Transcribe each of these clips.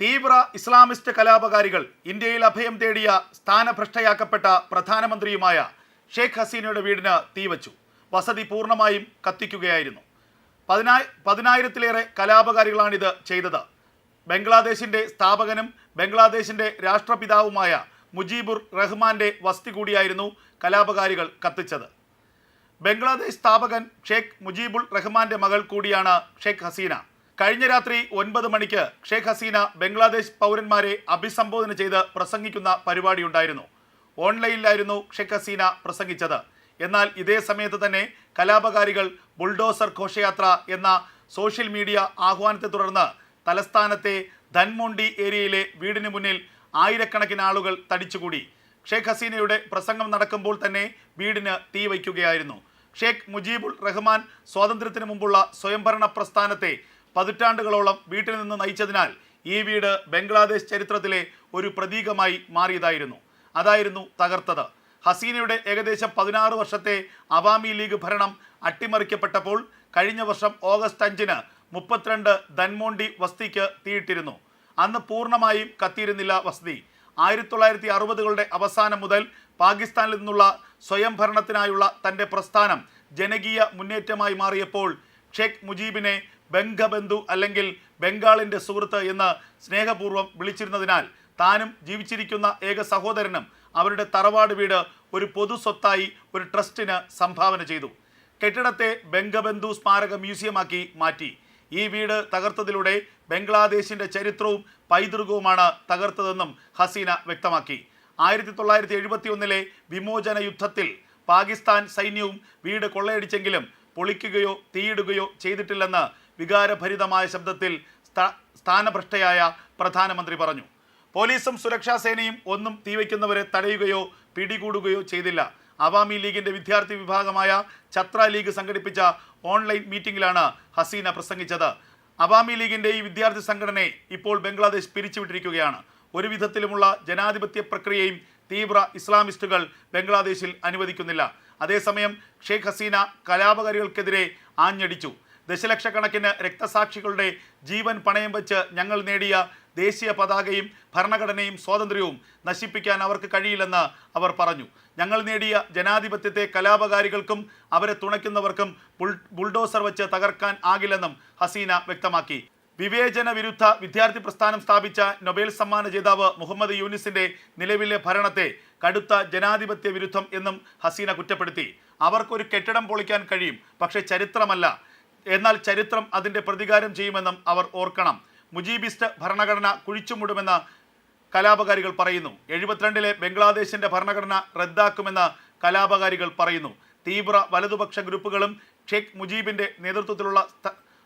തീവ്ര ഇസ്ലാമിസ്റ്റ് കലാപകാരികൾ ഇന്ത്യയിൽ അഭയം തേടിയ സ്ഥാനഭ്രഷ്ടയാക്കപ്പെട്ട പ്രധാനമന്ത്രിയുമായ ഷെയ്ഖ് ഹസീനയുടെ വീടിന് തീവച്ചു. വസതി പൂർണ്ണമായും കത്തിക്കുകയായിരുന്നു. 10,000-ത്തിലേറെ കലാപകാരികളാണിത് ചെയ്തത്. ബംഗ്ലാദേശിൻ്റെ സ്ഥാപകനും ബംഗ്ലാദേശിൻ്റെ രാഷ്ട്രപിതാവുമായ മുജീബുർ റഹ്മാന്റെ വസതി കൂടിയായിരുന്നു കലാപകാരികൾ കത്തിച്ചത്. ബംഗ്ലാദേശ് സ്ഥാപകൻ ഷെയ്ഖ് മുജീബുർ റഹ്മാന്റെ മകൾ കൂടിയാണ് ഷെയ്ഖ് ഹസീന. കഴിഞ്ഞ രാത്രി 9 മണിക്ക് ഷെയ്ഖ് ഹസീന ബംഗ്ലാദേശ് പൗരന്മാരെ അഭിസംബോധന ചെയ്ത് പ്രസംഗിക്കുന്ന പരിപാടിയുണ്ടായിരുന്നു. ഓൺലൈനിലായിരുന്നു ഷെയ്ഖ് ഹസീന പ്രസംഗിച്ചത്. എന്നാൽ ഇതേ സമയത്ത് തന്നെ കലാപകാരികൾ ബുൾഡോസർ ഘോഷയാത്ര എന്ന സോഷ്യൽ മീഡിയ ആഹ്വാനത്തെ തുടർന്ന് തലസ്ഥാനത്തെ ധൻമോണ്ടി ഏരിയയിലെ വീടിന് മുന്നിൽ ആയിരക്കണക്കിന് ആളുകൾ തടിച്ചുകൂടി. ഷെയ്ഖ് ഹസീനയുടെ പ്രസംഗം നടക്കുമ്പോൾ തന്നെ വീടിന് തീ വയ്ക്കുകയായിരുന്നു. ഷെയ്ഖ് മുജീബുർ റഹ്മാൻ സ്വാതന്ത്ര്യത്തിന് മുമ്പുള്ള സ്വയംഭരണ പ്രസ്ഥാനത്തെ പതിറ്റാണ്ടുകളോളം വീട്ടിൽ നിന്ന് നയിച്ചതിനാൽ ഈ വീട് ബംഗ്ലാദേശ് ചരിത്രത്തിലെ ഒരു പ്രതീകമായി മാറിയതായിരുന്നു. അതായിരുന്നു തകർത്തത്. ഹസീനയുടെ ഏകദേശം 16 വർഷത്തെ അവാമി ലീഗ് ഭരണം അട്ടിമറിക്കപ്പെട്ടപ്പോൾ കഴിഞ്ഞ വർഷം ഓഗസ്റ്റ് 5-ന് 32 ധൻമോണ്ടി വസതിക്ക് തീയിട്ടിരുന്നു. അന്ന് പൂർണ്ണമായും കത്തിയിരുന്നില്ല വസതി. 1960കളുടെ അവസാനം മുതൽ പാകിസ്ഥാനിൽ നിന്നുള്ള സ്വയംഭരണത്തിനായുള്ള തൻ്റെ പ്രസ്ഥാനം ജനകീയ മുന്നേറ്റമായി മാറിയപ്പോൾ ഷെയ്ഖ് മുജീബിനെ ബംഗബന്ധു അല്ലെങ്കിൽ ബംഗാളിൻ്റെ സുഹൃത്ത് എന്ന് സ്നേഹപൂർവ്വം വിളിച്ചിരുന്നതിനാൽ താനും ജീവിച്ചിരിക്കുന്ന ഏക സഹോദരനും അവരുടെ തറവാട് വീട് ഒരു പൊതു സ്വത്തായി ഒരു ട്രസ്റ്റിന് സംഭാവന ചെയ്തു. കെട്ടിടത്തെ ബംഗബന്ധു സ്മാരക മ്യൂസിയമാക്കി മാറ്റി. ഈ വീട് തകർത്തതിലൂടെ ബംഗ്ലാദേശിൻ്റെ ചരിത്രവും പൈതൃകവുമാണ് തകർത്തതെന്നും ഹസീന വ്യക്തമാക്കി. 1971-ലെ വിമോചന യുദ്ധത്തിൽ പാകിസ്ഥാൻ സൈന്യവും വീട് കൊള്ളയടിച്ചെങ്കിലും പൊളിക്കുകയോ തീയിടുകയോ ചെയ്തിട്ടില്ലെന്ന് വികാരഭരിതമായ ശബ്ദത്തിൽ സ്ഥാനഭ്രഷ്ടയായ പ്രധാനമന്ത്രി പറഞ്ഞു. പോലീസും സുരക്ഷാ സേനയും ഒന്നും തീവയ്ക്കുന്നവരെ തടയുകയോ പിടികൂടുകയോ ചെയ്തില്ല. അവാമി ലീഗിൻ്റെ വിദ്യാർത്ഥി വിഭാഗമായ ഛത്ര ലീഗ് സംഘടിപ്പിച്ച ഓൺലൈൻ മീറ്റിംഗിലാണ് ഹസീന പ്രസംഗിച്ചത്. അവാമി ലീഗിൻ്റെ ഈ വിദ്യാർത്ഥി സംഘടനയെ ഇപ്പോൾ ബംഗ്ലാദേശ് പിരിച്ചുവിട്ടിരിക്കുകയാണ്. ഒരു വിധത്തിലുമുള്ള ജനാധിപത്യ പ്രക്രിയയും തീവ്ര ഇസ്ലാമിസ്റ്റുകൾ ബംഗ്ലാദേശിൽ അനുവദിക്കുന്നില്ല. അതേസമയം ഷെയ്ഖ് ഹസീന കലാപകാരികൾക്കെതിരെ ആഞ്ഞടിച്ചു. ദശലക്ഷക്കണക്കിന് രക്തസാക്ഷികളുടെ ജീവൻ പണയം വെച്ച് ഞങ്ങൾ നേടിയ ദേശീയ പതാകയും ഭരണഘടനയും സ്വാതന്ത്ര്യവും നശിപ്പിക്കാൻ അവർക്ക് കഴിയില്ലെന്ന് അവർ പറഞ്ഞു. ഞങ്ങൾ നേടിയ ജനാധിപത്യത്തെ കലാപകാരികൾക്കും അവരെ തുണയ്ക്കുന്നവർക്കും ബുൾഡോസർ വെച്ച് തകർക്കാൻ ആകില്ലെന്നും ഹസീന വ്യക്തമാക്കി. വിവേചന വിരുദ്ധ വിദ്യാർത്ഥി പ്രസ്ഥാനം സ്ഥാപിച്ച നൊബേൽ സമ്മാന ജേതാവ് മുഹമ്മദ് യൂനിസിന്റെ നിലവിലെ ഭരണത്തെ കടുത്ത ജനാധിപത്യ വിരുദ്ധം എന്നും ഹസീന കുറ്റപ്പെടുത്തി. അവർക്കൊരു കെട്ടിടം പൊളിക്കാൻ കഴിയും, പക്ഷേ ചരിത്രമല്ല. എന്നാൽ ചരിത്രം അതിൻ്റെ പ്രതികാരം ചെയ്യുമെന്നും അവർ ഓർക്കണം. മുജീബിസ്റ്റ് ഭരണഘടന കുഴിച്ചുമൂടുമെന്ന് കലാപകാരികൾ പറയുന്നു. 72-ലെ ബംഗ്ലാദേശിൻ്റെ ഭരണഘടന റദ്ദാക്കുമെന്ന് കലാപകാരികൾ പറയുന്നു. തീവ്ര വലതുപക്ഷ ഗ്രൂപ്പുകളും ഷെയ്ഖ് മുജീബിൻ്റെ നേതൃത്വത്തിലുള്ള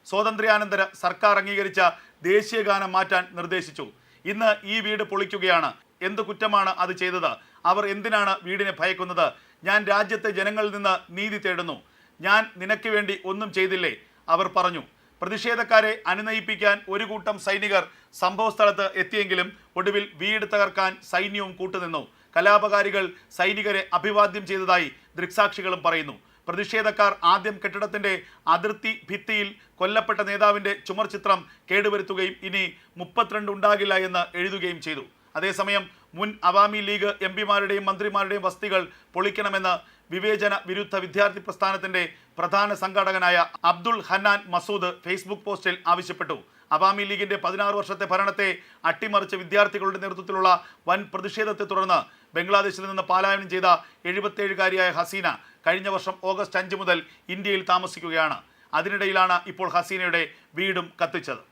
സ്വാതന്ത്ര്യാനന്തര സർക്കാർ അംഗീകരിച്ച ദേശീയഗാനം മാറ്റാൻ നിർദ്ദേശിച്ചു. ഇന്ന് ഈ വീട് പൊളിക്കുകയാണ്. എന്ത് കുറ്റമാണ് അത് ചെയ്തത്? അവർ എന്തിനാണ് വീടിനെ ഭയക്കുന്നത്? ഞാൻ രാജ്യത്തെ ജനങ്ങളിൽ നിന്ന് നീതി തേടുന്നു. ഞാൻ നിനക്ക് വേണ്ടി ഒന്നും ചെയ്തില്ലേ? അവർ പറഞ്ഞു. പ്രതിഷേധക്കാരെ അനുനയിപ്പിക്കാൻ ഒരു കൂട്ടം സൈനികർ സംഭവസ്ഥലത്ത് എത്തിയെങ്കിലും ഒടുവിൽ വീട് തകർക്കാൻ സൈന്യവും കൂട്ടുനിന്നു. കലാപകാരികൾ സൈനികരെ അഭിവാദ്യം ചെയ്തതായി ദൃക്സാക്ഷികളും പറയുന്നു. പ്രതിഷേധക്കാർ ആദ്യം കെട്ടിടത്തിൻ്റെ അതിർത്തി ഭിത്തിയിൽ കൊല്ലപ്പെട്ട നേതാവിൻ്റെ ചുമർ ചിത്രം കേടുവരുത്തുകയും ഇനി 32 ഉണ്ടാകില്ല എന്ന് എഴുതുകയും ചെയ്തു. അതേസമയം മുൻ അവാമി ലീഗ് എംപിമാരുടെയും മന്ത്രിമാരുടെയും വസതികൾ പൊളിക്കണമെന്ന് വിവേചന വിരുദ്ധ വിദ്യാർത്ഥി പ്രസ്ഥാനത്തിൻ്റെ പ്രധാന സംഘാടകനായ അബ്ദുൾ ഹന്നാൻ മസൂദ് ഫേസ്ബുക്ക് പോസ്റ്റിൽ ആവശ്യപ്പെട്ടു. അവാമി ലീഗിൻ്റെ 16 വർഷത്തെ ഭരണത്തെ അട്ടിമറിച്ച വിദ്യാർത്ഥികളുടെ നേതൃത്വത്തിലുള്ള വൻ പ്രതിഷേധത്തെ തുടർന്ന് ബംഗ്ലാദേശിൽ നിന്ന് പലായനം ചെയ്ത 77-കാരിയായ ഹസീന കഴിഞ്ഞ വർഷം ഓഗസ്റ്റ് 5 മുതൽ ഇന്ത്യയിൽ താമസിക്കുകയാണ്. അതിനിടയിലാണ് ഇപ്പോൾ ഹസീനയുടെ വീടും കത്തിച്ചത്.